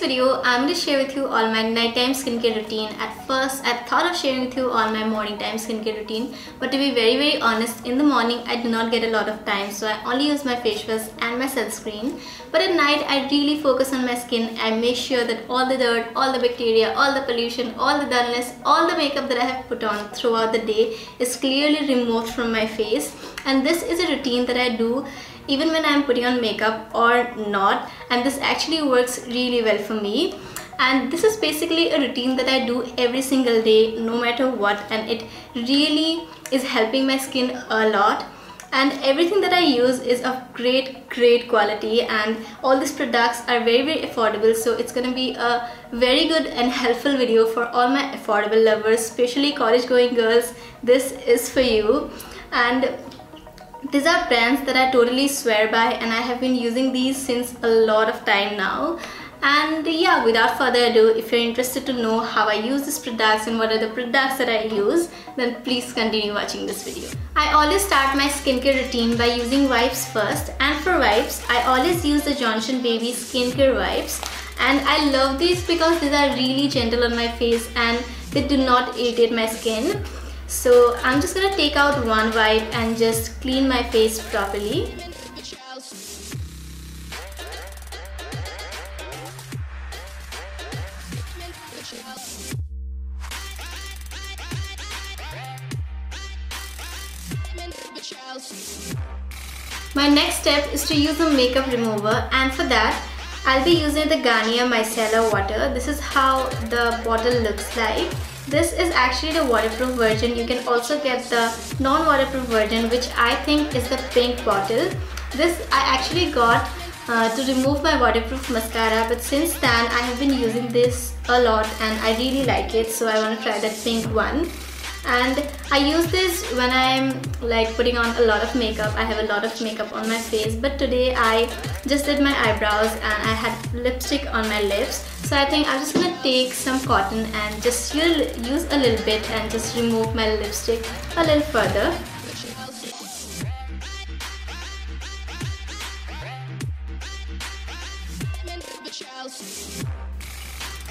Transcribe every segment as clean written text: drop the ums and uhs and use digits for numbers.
video, I'm going to share with you all my nighttime skincare routine. At first, I thought of sharing with you all my morning time skincare routine, but to be very honest, in the morning I do not get a lot of time, so I only use my face wash and my sunscreen. But at night, I really focus on my skin. I make sure that all the dirt, all the bacteria, all the pollution, all the dullness, all the makeup that I have put on throughout the day is clearly removed from my face. And this is a routine that I do even when I'm putting on makeup or not, and this actually works really well for me. And this is basically a routine that I do every single day no matter what, and it really is helping my skin a lot. And everything that I use is of great quality, and all these products are very affordable, so it's gonna be a very good and helpful video for all my affordable lovers, especially college going girls. This is for you. And these are brands that I totally swear by, and I have been using these since a lot of time now. And yeah, without further ado, if you're interested to know how I use these products and what are the products that I use, then please continue watching this video. I always start my skincare routine by using wipes first, and for wipes, I always use the Johnson Baby skincare wipes. And I love these because these are really gentle on my face and they do not irritate my skin. So I'm just gonna take out one wipe and just clean my face properly. My next step is to use a makeup remover, and for that I'll be using the Garnier Micellar water. This is how the bottle looks like. This is actually the waterproof version. You can also get the non-waterproof version, which I think is the pink bottle. This I actually got to remove my waterproof mascara, but since then I have been using this a lot and I really like it, so I want to try that pink one. And I use this when I'm like putting on a lot of makeup. I have a lot of makeup on my face, but today I just did my eyebrows and I had lipstick on my lips. So I think I'm just gonna take some cotton and just use a little bit and just remove my lipstick a little further.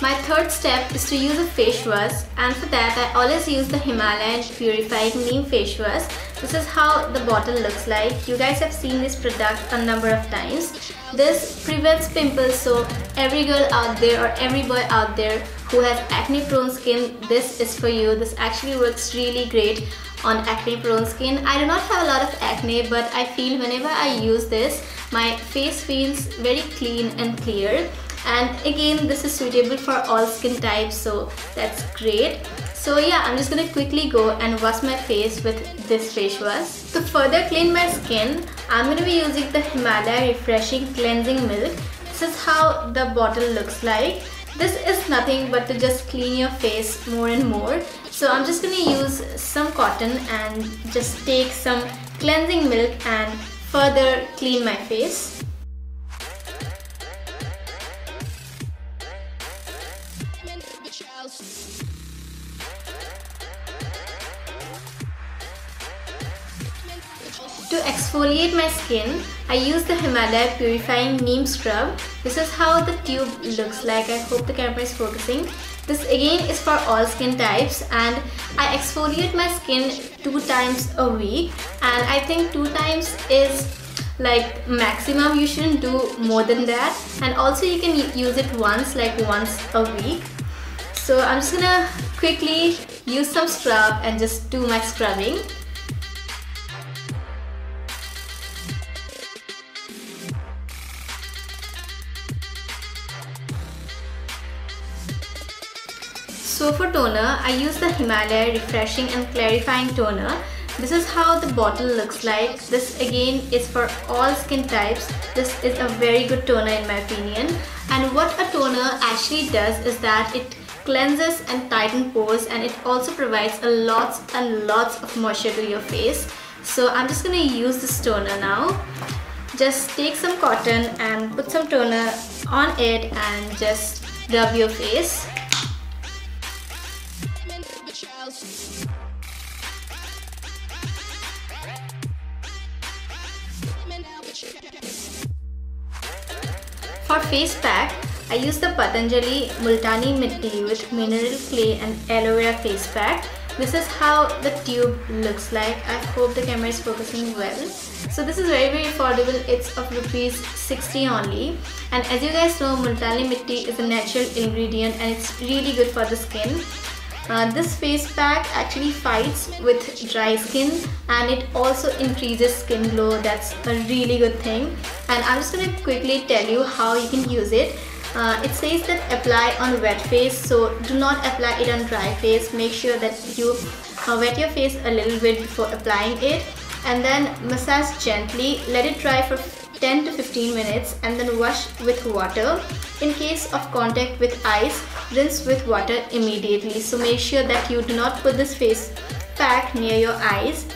My third step is to use a face wash, and for that I always use the Himalayan Purifying Neem face wash. This is how the bottle looks like. You guys have seen this product a number of times. This prevents pimples, so every girl out there or every boy out there who has acne prone skin, this is for you. This actually works really great on acne prone skin. I do not have a lot of acne, but I feel whenever I use this, my face feels very clean and clear. And again, this is suitable for all skin types, so that's great. So yeah, I'm just gonna quickly go and wash my face with this face wash. To further clean my skin, I'm gonna be using the Himalaya Refreshing Cleansing Milk. This is how the bottle looks like. This is nothing but to just clean your face more and more. So I'm just gonna use some cotton and just take some cleansing milk and further clean my face. To exfoliate my skin, I use the Himalaya Purifying Neem Scrub. This is how the tube looks like. I hope the camera is focusing. This again is for all skin types, and I exfoliate my skin 2 times a week, and I think 2 times is like maximum. You shouldn't do more than that, and also you can use it once a week. So I'm just gonna quickly use some scrub and just do my scrubbing. So for toner, I use the Himalaya Refreshing and Clarifying Toner. This is how the bottle looks like. This again is for all skin types. This is a very good toner in my opinion. And what a toner actually does is that it cleanses and tightens pores, and it also provides a lots of moisture to your face. So I'm just gonna use this toner now. Just take some cotton and put some toner on it and just rub your face. For face pack, I use the Patanjali Multani Mitti with mineral clay and aloe vera face pack. This is how the tube looks like. I hope the camera is focusing well. So this is very affordable. It's of rupees 60 only. And as you guys know, Multani Mitti is a natural ingredient and it's really good for the skin. This face pack actually fights with dry skin and it also increases skin glow. That's a really good thing. And I'm just going to quickly tell you how you can use it. It says that apply on wet face, so do not apply it on dry face. Make sure that you wet your face a little bit before applying it, and then massage gently. Let it dry for 10 to 15 minutes and then wash with water. In case of contact with eyes, rinse with water immediately. So make sure that you do not put this face pack near your eyes.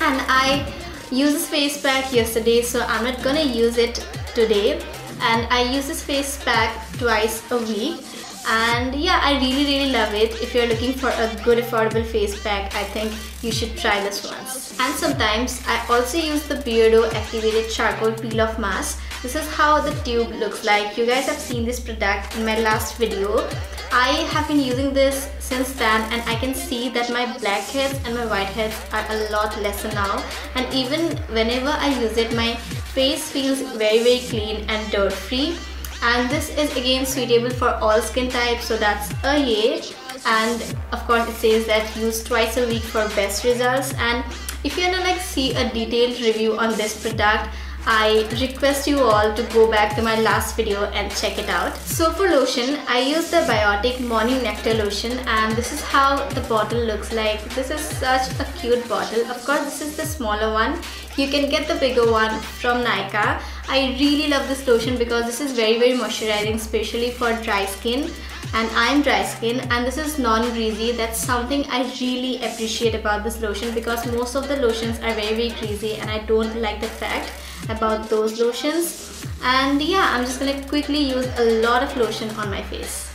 And I used this face pack yesterday, so I'm not gonna use it today. And I use this face pack twice a week, and yeah, I really love it. If you're looking for a good affordable face pack, I think you should try this once. And sometimes I also use the Beardo Activated Charcoal Peel Off Mask. This is how the tube looks like. You guys have seen this product in my last video. I have been using this since then, and I can see that my blackheads and my whiteheads are a lot lesser now, and even whenever I use it, my face feels very clean and dirt free. And this is again suitable for all skin types, so that's a yay. And of course it says that use twice a week for best results. And if you wanna see a detailed review on this product, I request you all to go back to my last video and check it out. So for lotion, I use the Biotic Morning Nectar Lotion, and this is how the bottle looks like. This is such a cute bottle. Of course, this is the smaller one. You can get the bigger one from Nykaa. I really love this lotion because this is very moisturizing, especially for dry skin. And I'm dry skin, and this is non-greasy. That's something I really appreciate about this lotion, because most of the lotions are very greasy and I don't like the fact about those lotions. And yeah, I'm just gonna quickly use a lot of lotion on my face.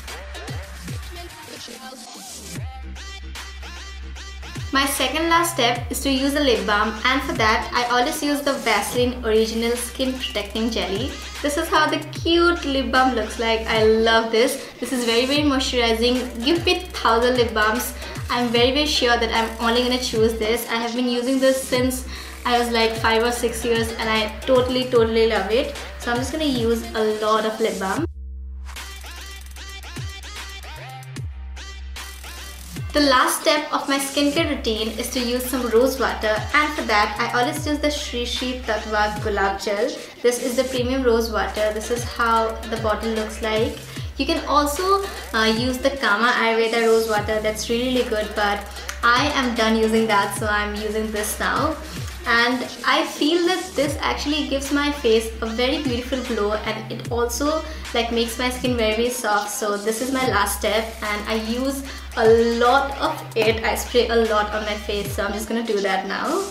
My second last step is to use a lip balm, and for that I always use the Vaseline Original Skin Protecting Jelly. This is how the cute lip balm looks like. I love this. This is very moisturizing. Give me 1,000 lip balms. I'm very sure that I'm only gonna choose this. I have been using this since I was like 5 or 6 years, and I totally love it. So I'm just gonna use a lot of lip balm. The last step of my skincare routine is to use some rose water, and for that I always use the Shri Shri Tattva Gulab Gel. This is the premium rose water. This is how the bottle looks like. You can also use the Kama Ayurveda rose water. That's really good, but I am done using that, so I'm using this now. And I feel that this actually gives my face a very beautiful glow, and it also makes my skin very soft. So this is my last step, and I use a lot of it. I spray a lot on my face, so I'm just gonna do that now.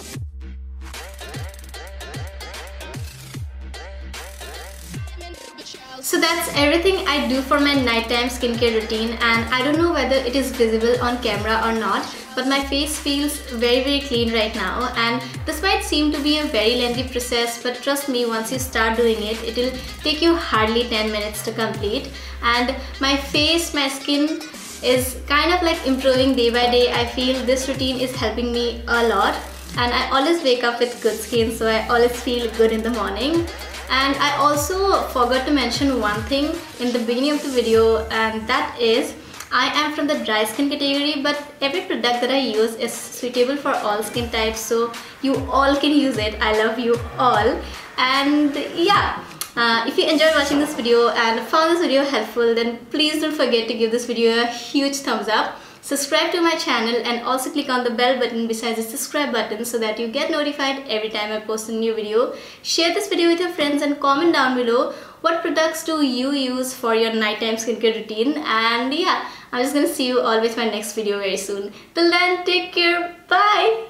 So that's everything I do for my nighttime skincare routine, and I don't know whether it is visible on camera or not, but my face feels very clean right now. And this might seem to be a very lengthy process, but trust me, once you start doing it, it will take you hardly 10 minutes to complete. And my face, my skin is kind of improving day by day. I feel this routine is helping me a lot, and I always wake up with good skin, so I always feel good in the morning. And I also forgot to mention one thing in the beginning of the video, and that is I am from the dry skin category, but every product that I use is suitable for all skin types, so you all can use it. I love you all. And yeah, if you enjoyed watching this video and found this video helpful, then please don't forget to give this video a huge thumbs up. Subscribe to my channel and also click on the bell button besides the subscribe button so that you get notified every time I post a new video. Share this video with your friends and comment down below what products do you use for your nighttime skincare routine. And yeah, I'm just gonna see you all with my next video very soon. Till then, take care. Bye.